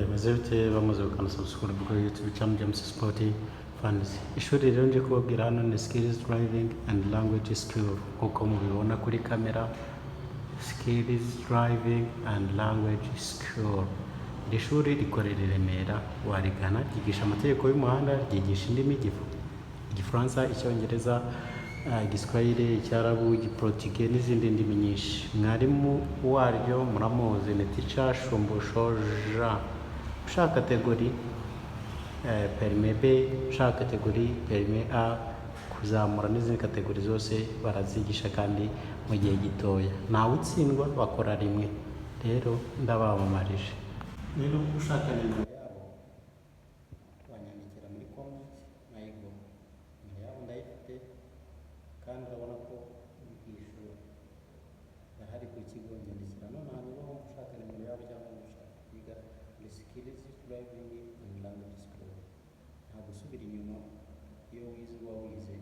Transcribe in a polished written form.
bimeze bite bamaze gukana subscribe bwa YouTube channel James Sport Fans. Ishuri rero nje kubabwira hano ni skills driving and language skill, kuko mubibona kuri kamera. Skills driving and language skill. Iri shuri rikorera i Remera, warigana, ryigisha amategeko y'umuhanda, ryigisha indimi, Igifaransa, Icyongereza, Igiswahili, Icyarabu, Igiportugais n'izindi ndimi nyinshi. Mwarimu waryo muramuzi ni teacher Shumbusho Jean. Ushaka kategori perime B, ushaka kategori perime A, kuzamura n'izindi kategori zose barazigisha kandi mu gihe gitoya. Ntawe utsindwa, bakora rimwe. Rero ndabamamarije. Rero ushaka nimero yabo wanyandikira muri comment nayigo. Nimero yabo ndayifite kandi urabona ko ishuri yahari ku kigo nyandikira. None hanyuma ushaka nimero yabo cyangwa ushaka kwiga muri skills driving and language school, nta gusubira inyuma iyo wize uba wize